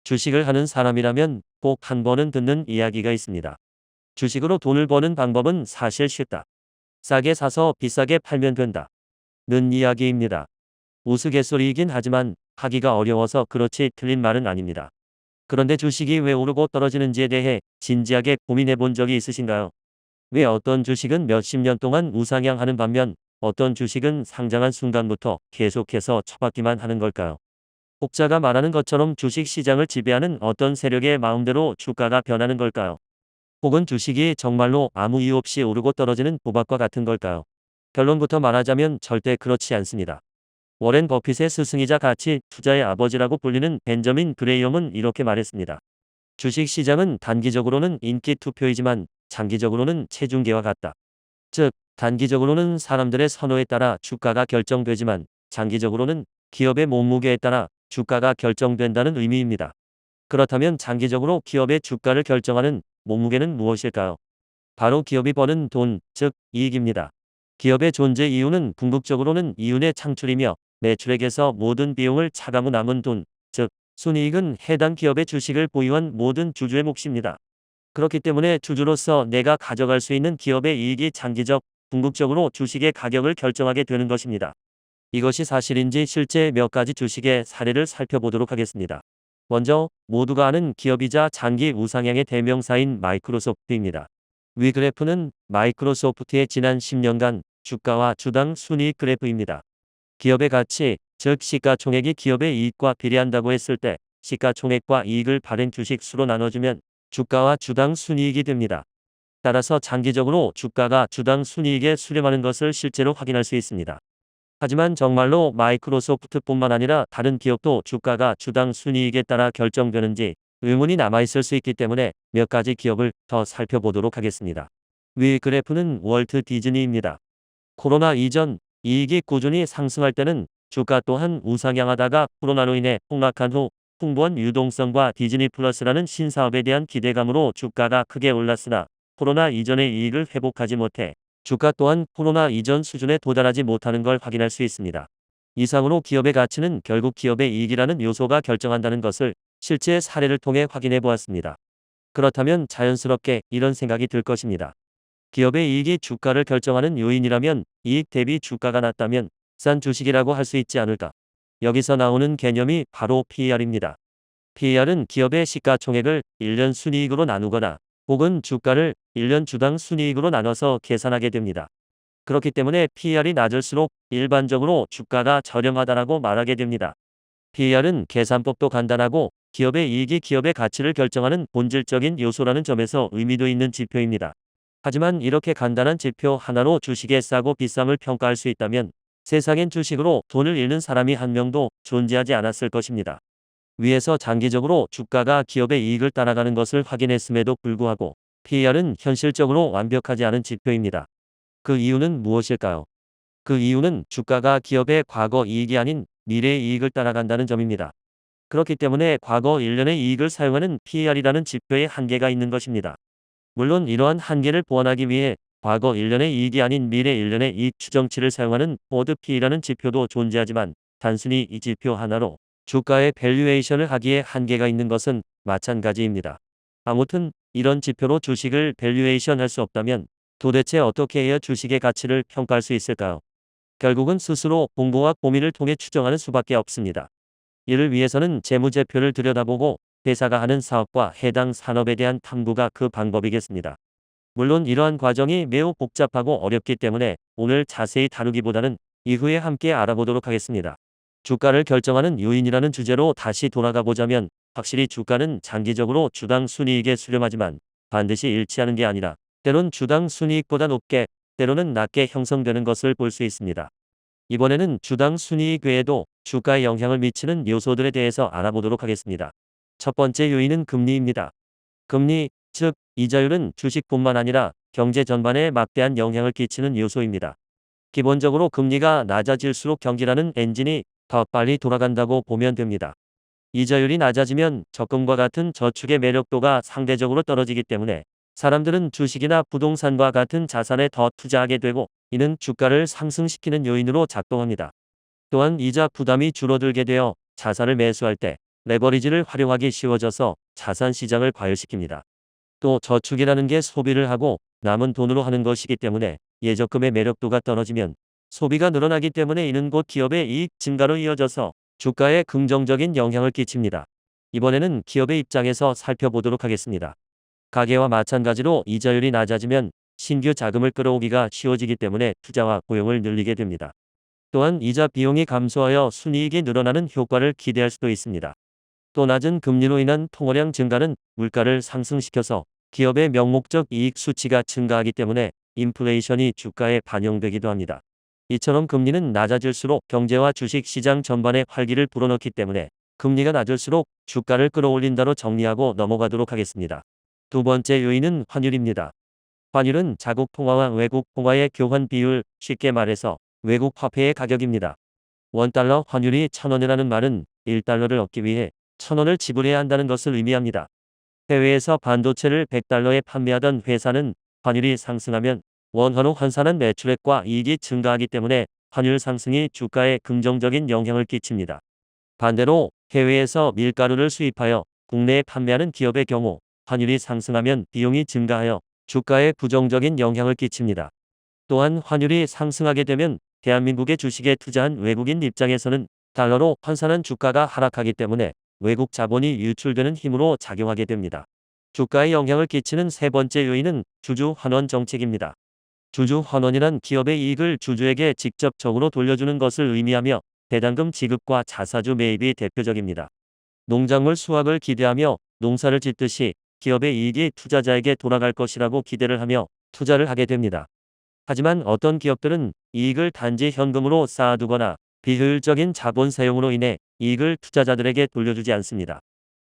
주식을 하는 사람이라면 꼭 한 번은 듣는 이야기가 있습니다. 주식으로 돈을 버는 방법은 사실 쉽다. 싸게 사서 비싸게 팔면 된다. 는 이야기입니다. 우스갯소리이긴 하지만 하기가 어려워서 그렇지 틀린 말은 아닙니다. 그런데 주식이 왜 오르고 떨어지는지에 대해 진지하게 고민해 본 적이 있으신가요? 왜 어떤 주식은 몇십 년 동안 우상향하는 반면 어떤 주식은 상장한 순간부터 계속해서 처박기만 하는 걸까요? 혹자가 말하는 것처럼 주식 시장을 지배하는 어떤 세력의 마음대로 주가가 변하는 걸까요? 혹은 주식이 정말로 아무 이유 없이 오르고 떨어지는 도박과 같은 걸까요? 결론부터 말하자면 절대 그렇지 않습니다. 워렌 버핏의 스승이자 가치 투자의 아버지라고 불리는 벤저민 그레이엄은 이렇게 말했습니다. 주식 시장은 단기적으로는 인기 투표이지만 장기적으로는 체중계와 같다. 즉, 단기적으로는 사람들의 선호에 따라 주가가 결정되지만 장기적으로는 기업의 몸무게에 따라 주가가 결정된다는 의미입니다. 그렇다면 장기적으로 기업의 주가를 결정하는 몸무게는 무엇일까요? 바로 기업이 버는 돈, 즉 이익입니다. 기업의 존재 이유는 궁극적으로는 이윤의 창출이며 매출액에서 모든 비용을 차감후 남은 돈, 즉 순이익은 해당 기업의 주식을 보유한 모든 주주의 몫입니다. 그렇기 때문에 주주로서 내가 가져갈 수 있는 기업의 이익이 장기적, 궁극적으로 주식의 가격을 결정하게 되는 것입니다. 이것이 사실인지 실제 몇 가지 주식의 사례를 살펴보도록 하겠습니다. 먼저 모두가 아는 기업이자 장기 우상향의 대명사인 마이크로소프트입니다. 위 그래프는 마이크로소프트의 지난 10년간 주가와 주당 순이익 그래프입니다. 기업의 가치, 즉 시가총액이 기업의 이익과 비례한다고 했을 때 시가총액과 이익을 발행 주식 수로 나눠주면 주가와 주당 순이익이 됩니다. 따라서 장기적으로 주가가 주당 순이익에 수렴하는 것을 실제로 확인할 수 있습니다. 하지만 정말로 마이크로소프트뿐만 아니라 다른 기업도 주가가 주당 순이익에 따라 결정되는지 의문이 남아있을 수 있기 때문에 몇 가지 기업을 더 살펴보도록 하겠습니다. 위 그래프는 월트 디즈니입니다. 코로나 이전 이익이 꾸준히 상승할 때는 주가 또한 우상향하다가 코로나로 인해 폭락한 후 풍부한 유동성과 디즈니 플러스라는 신사업에 대한 기대감으로 주가가 크게 올랐으나 코로나 이전의 이익을 회복하지 못해 주가 또한 코로나 이전 수준에 도달하지 못하는 걸 확인할 수 있습니다. 이상으로 기업의 가치는 결국 기업의 이익이라는 요소가 결정한다는 것을 실제 사례를 통해 확인해 보았습니다. 그렇다면 자연스럽게 이런 생각이 들 것입니다. 기업의 이익이 주가를 결정하는 요인이라면 이익 대비 주가가 낮다면 싼 주식이라고 할 수 있지 않을까? 여기서 나오는 개념이 바로 PER입니다. PER은 기업의 시가총액을 1년 순이익으로 나누거나 혹은 주가를 1년 주당 순이익으로 나눠서 계산하게 됩니다. 그렇기 때문에 PER이 낮을수록 일반적으로 주가가 저렴하다라고 말하게 됩니다. PER은 계산법도 간단하고 기업의 이익이 기업의 가치를 결정하는 본질적인 요소라는 점에서 의미도 있는 지표입니다. 하지만 이렇게 간단한 지표 하나로 주식의 싸고 비쌈을 평가할 수 있다면 세상엔 주식으로 돈을 잃는 사람이 한 명도 존재하지 않았을 것입니다. 위에서 장기적으로 주가가 기업의 이익을 따라가는 것을 확인했음에도 불구하고 PER은 현실적으로 완벽하지 않은 지표입니다. 그 이유는 무엇일까요? 그 이유는 주가가 기업의 과거 이익이 아닌 미래의 이익을 따라간다는 점입니다. 그렇기 때문에 과거 1년의 이익을 사용하는 PER이라는 지표에 한계가 있는 것입니다. 물론 이러한 한계를 보완하기 위해 과거 1년의 이익이 아닌 미래 1년의 이익 추정치를 사용하는 포워드 P라는 지표도 존재하지만 단순히 이 지표 하나로 주가의 밸류에이션을 하기에 한계가 있는 것은 마찬가지입니다. 아무튼 이런 지표로 주식을 밸류에이션 할 수 없다면 도대체 어떻게 해야 주식의 가치를 평가할 수 있을까요? 결국은 스스로 공부와 고민을 통해 추정하는 수밖에 없습니다. 이를 위해서는 재무제표를 들여다보고 회사가 하는 사업과 해당 산업에 대한 탐구가 그 방법이겠습니다. 물론 이러한 과정이 매우 복잡하고 어렵기 때문에 오늘 자세히 다루기보다는 이후에 함께 알아보도록 하겠습니다. 주가를 결정하는 요인이라는 주제로 다시 돌아가 보자면 확실히 주가는 장기적으로 주당 순이익에 수렴하지만 반드시 일치하는 게 아니라 때론 주당 순이익보다 높게 때로는 낮게 형성되는 것을 볼 수 있습니다. 이번에는 주당 순이익 외에도 주가에 영향을 미치는 요소들에 대해서 알아보도록 하겠습니다. 첫 번째 요인은 금리입니다. 금리, 즉 이자율은 주식뿐만 아니라 경제 전반에 막대한 영향을 끼치는 요소입니다. 기본적으로 금리가 낮아질수록 경기라는 엔진이 더 빨리 돌아간다고 보면 됩니다. 이자율이 낮아지면 적금과 같은 저축의 매력도가 상대적으로 떨어지기 때문에 사람들은 주식이나 부동산과 같은 자산에 더 투자하게 되고 이는 주가를 상승시키는 요인으로 작동합니다. 또한 이자 부담이 줄어들게 되어 자산을 매수할 때 레버리지를 활용하기 쉬워져서 자산 시장을 과열시킵니다. 또 저축이라는 게 소비를 하고 남은 돈으로 하는 것이기 때문에 예적금의 매력도가 떨어지면 소비가 늘어나기 때문에 이는 곧 기업의 이익 증가로 이어져서 주가에 긍정적인 영향을 끼칩니다. 이번에는 기업의 입장에서 살펴보도록 하겠습니다. 가계와 마찬가지로 이자율이 낮아지면 신규 자금을 끌어오기가 쉬워지기 때문에 투자와 고용을 늘리게 됩니다. 또한 이자 비용이 감소하여 순이익이 늘어나는 효과를 기대할 수도 있습니다. 또 낮은 금리로 인한 통화량 증가는 물가를 상승시켜서 기업의 명목적 이익 수치가 증가하기 때문에 인플레이션이 주가에 반영되기도 합니다. 이처럼 금리는 낮아질수록 경제와 주식 시장 전반에 활기를 불어넣기 때문에 금리가 낮을수록 주가를 끌어올린다로 정리하고 넘어가도록 하겠습니다. 두 번째 요인은 환율입니다. 환율은 자국 통화와 외국 통화의 교환 비율, 쉽게 말해서 외국 화폐의 가격입니다. 원달러 환율이 1,000원이라는 말은 1달러를 얻기 위해 1,000원을 지불해야 한다는 것을 의미합니다. 해외에서 반도체를 100달러에 판매하던 회사는 환율이 상승하면 원화로 환산한 매출액과 이익이 증가하기 때문에 환율 상승이 주가에 긍정적인 영향을 끼칩니다. 반대로 해외에서 밀가루를 수입하여 국내에 판매하는 기업의 경우 환율이 상승하면 비용이 증가하여 주가에 부정적인 영향을 끼칩니다. 또한 환율이 상승하게 되면 대한민국의 주식에 투자한 외국인 입장에서는 달러로 환산한 주가가 하락하기 때문에 외국 자본이 유출되는 힘으로 작용하게 됩니다. 주가에 영향을 끼치는 세 번째 요인은 주주 환원 정책입니다. 주주 환원이란 기업의 이익을 주주에게 직접적으로 돌려주는 것을 의미하며 배당금 지급과 자사주 매입이 대표적입니다. 농작물 수확을 기대하며 농사를 짓듯이 기업의 이익이 투자자에게 돌아갈 것이라고 기대를 하며 투자를 하게 됩니다. 하지만 어떤 기업들은 이익을 단지 현금으로 쌓아두거나 비효율적인 자본 사용으로 인해 이익을 투자자들에게 돌려주지 않습니다.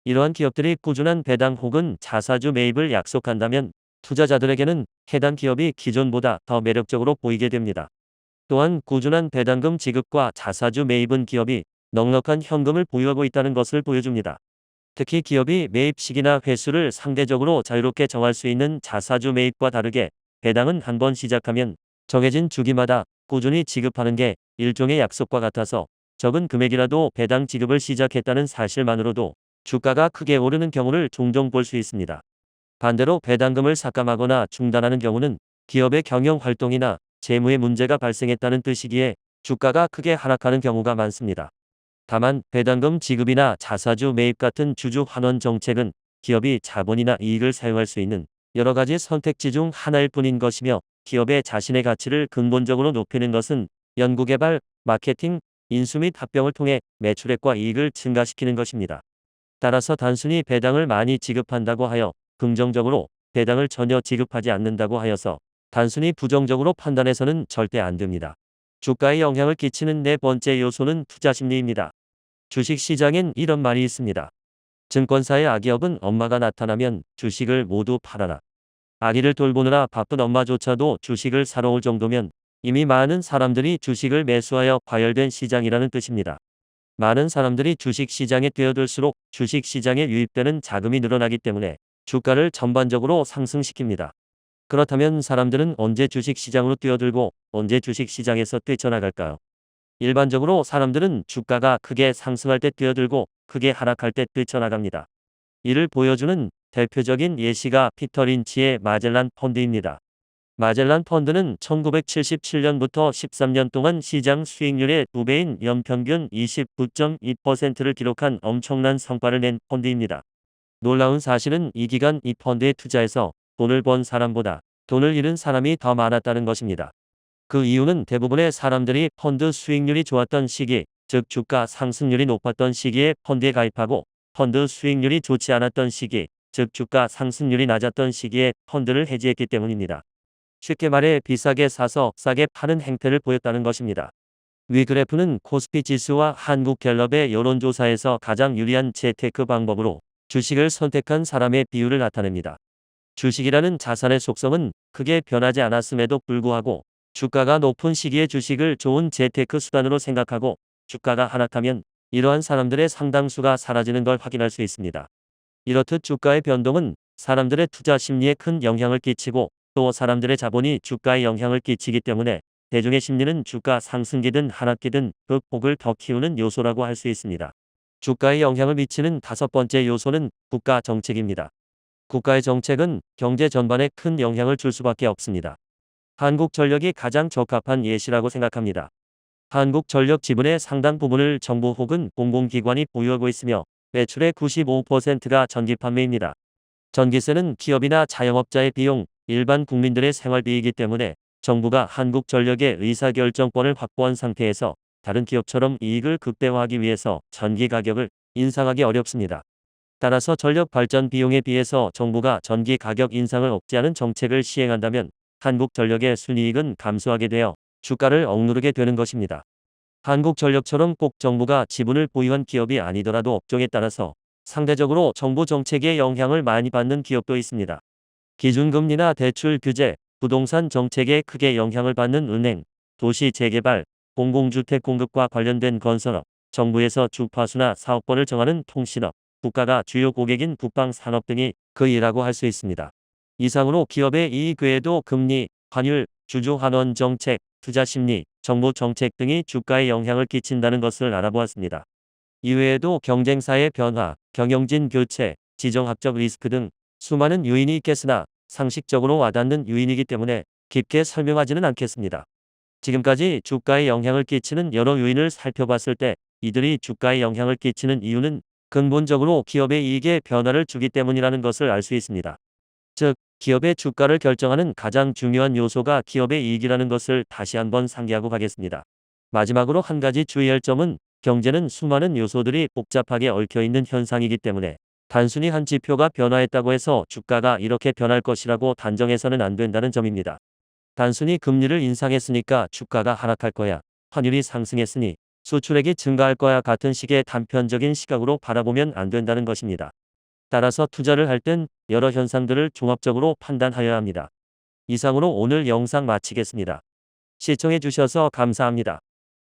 이러한 기업들이 꾸준한 배당 혹은 자사주 매입을 약속한다면 투자자들에게는 해당 기업이 기존보다 더 매력적으로 보이게 됩니다. 또한 꾸준한 배당금 지급과 자사주 매입은 기업이 넉넉한 현금을 보유하고 있다는 것을 보여줍니다. 특히 기업이 매입 시기나 횟수를 상대적으로 자유롭게 정할 수 있는 자사주 매입과 다르게 배당은 한번 시작하면 정해진 주기마다 꾸준히 지급하는 게 일종의 약속과 같아서 적은 금액이라도 배당 지급을 시작했다는 사실만으로도 주가가 크게 오르는 경우를 종종 볼 수 있습니다. 반대로 배당금을 삭감하거나 중단하는 경우는 기업의 경영 활동이나 재무에 문제가 발생했다는 뜻이기에 주가가 크게 하락하는 경우가 많습니다. 다만 배당금 지급이나 자사주 매입 같은 주주 환원 정책은 기업이 자본이나 이익을 사용할 수 있는 여러 가지 선택지 중 하나일 뿐인 것이며 기업의 자신의 가치를 근본적으로 높이는 것은 연구개발, 마케팅, 인수 및 합병을 통해 매출액과 이익을 증가시키는 것입니다. 따라서 단순히 배당을 많이 지급한다고 하여 긍정적으로 배당을 전혀 지급하지 않는다고 하여서 단순히 부정적으로 판단해서는 절대 안 됩니다. 주가에 영향을 끼치는 네 번째 요소는 투자 심리입니다. 주식시장엔 이런 말이 있습니다. 증권사의 아기업은 엄마가 나타나면 주식을 모두 팔아라. 아기를 돌보느라 바쁜 엄마조차도 주식을 사러 올 정도면 이미 많은 사람들이 주식을 매수하여 과열된 시장이라는 뜻입니다. 많은 사람들이 주식시장에 뛰어들수록 주식시장에 유입되는 자금이 늘어나기 때문에 주가를 전반적으로 상승시킵니다. 그렇다면 사람들은 언제 주식시장으로 뛰어들고 언제 주식시장에서 뛰쳐나갈까요? 일반적으로 사람들은 주가가 크게 상승할 때 뛰어들고 크게 하락할 때 뛰쳐나갑니다. 이를 보여주는 대표적인 예시가 피터 린치의 마젤란 펀드입니다. 마젤란 펀드는 1977년부터 13년 동안 시장 수익률의 2배인 연평균 29.2%를 기록한 엄청난 성과를 낸 펀드입니다. 놀라운 사실은 이 기간 이 펀드에 투자해서 돈을 번 사람보다 돈을 잃은 사람이 더 많았다는 것입니다. 그 이유는 대부분의 사람들이 펀드 수익률이 좋았던 시기, 즉 주가 상승률이 높았던 시기에 펀드에 가입하고 펀드 수익률이 좋지 않았던 시기, 즉 주가 상승률이 낮았던 시기에 펀드를 해지했기 때문입니다. 쉽게 말해 비싸게 사서 싸게 파는 행태를 보였다는 것입니다. 위 그래프는 코스피 지수와 한국갤럽의 여론조사에서 가장 유리한 재테크 방법으로 주식을 선택한 사람의 비율을 나타냅니다. 주식이라는 자산의 속성은 크게 변하지 않았음에도 불구하고 주가가 높은 시기에 주식을 좋은 재테크 수단으로 생각하고 주가가 하락하면 이러한 사람들의 상당수가 사라지는 걸 확인할 수 있습니다. 이렇듯 주가의 변동은 사람들의 투자 심리에 큰 영향을 끼치고 또 사람들의 자본이 주가에 영향을 끼치기 때문에 대중의 심리는 주가 상승기든 하락기든 그 폭을 더 키우는 요소라고 할 수 있습니다. 주가에 영향을 미치는 다섯 번째 요소는 국가 정책입니다. 국가의 정책은 경제 전반에 큰 영향을 줄 수밖에 없습니다. 한국전력이 가장 적합한 예시라고 생각합니다. 한국전력 지분의 상당 부분을 정부 혹은 공공기관이 보유하고 있으며 매출의 95%가 전기 판매입니다. 전기세는 기업이나 자영업자의 비용, 일반 국민들의 생활비이기 때문에 정부가 한국전력의 의사결정권을 확보한 상태에서 다른 기업처럼 이익을 극대화하기 위해서 전기 가격을 인상하기 어렵습니다. 따라서 전력 발전 비용에 비해서 정부가 전기 가격 인상을 억제하는 정책을 시행한다면 한국전력의 순이익은 감소하게 되어 주가를 억누르게 되는 것입니다. 한국전력처럼 꼭 정부가 지분을 보유한 기업이 아니더라도 업종에 따라서 상대적으로 정부 정책의 영향을 많이 받는 기업도 있습니다. 기준금리나 대출 규제, 부동산 정책에 크게 영향을 받는 은행, 도시 재개발, 공공주택 공급과 관련된 건설업, 정부에서 주파수나 사업권을 정하는 통신업, 국가가 주요 고객인 국방산업 등이 그 일이라고 할 수 있습니다. 이상으로 기업의 이익 외에도 금리, 환율, 주주환원 정책, 투자 심리, 정부 정책 등이 주가에 영향을 끼친다는 것을 알아보았습니다. 이외에도 경쟁사의 변화, 경영진 교체, 지정학적 리스크 등 수많은 요인이 있겠으나 상식적으로 와닿는 요인이기 때문에 깊게 설명하지는 않겠습니다. 지금까지 주가에 영향을 끼치는 여러 요인을 살펴봤을 때 이들이 주가에 영향을 끼치는 이유는 근본적으로 기업의 이익에 변화를 주기 때문이라는 것을 알 수 있습니다. 즉, 기업의 주가를 결정하는 가장 중요한 요소가 기업의 이익이라는 것을 다시 한번 상기하고 가겠습니다. 마지막으로 한 가지 주의할 점은 경제는 수많은 요소들이 복잡하게 얽혀있는 현상이기 때문에 단순히 한 지표가 변화했다고 해서 주가가 이렇게 변할 것이라고 단정해서는 안 된다는 점입니다. 단순히 금리를 인상했으니까 주가가 하락할 거야, 환율이 상승했으니 수출액이 증가할 거야 같은 식의 단편적인 시각으로 바라보면 안 된다는 것입니다. 따라서 투자를 할 땐 여러 현상들을 종합적으로 판단하여야 합니다. 이상으로 오늘 영상 마치겠습니다. 시청해 주셔서 감사합니다.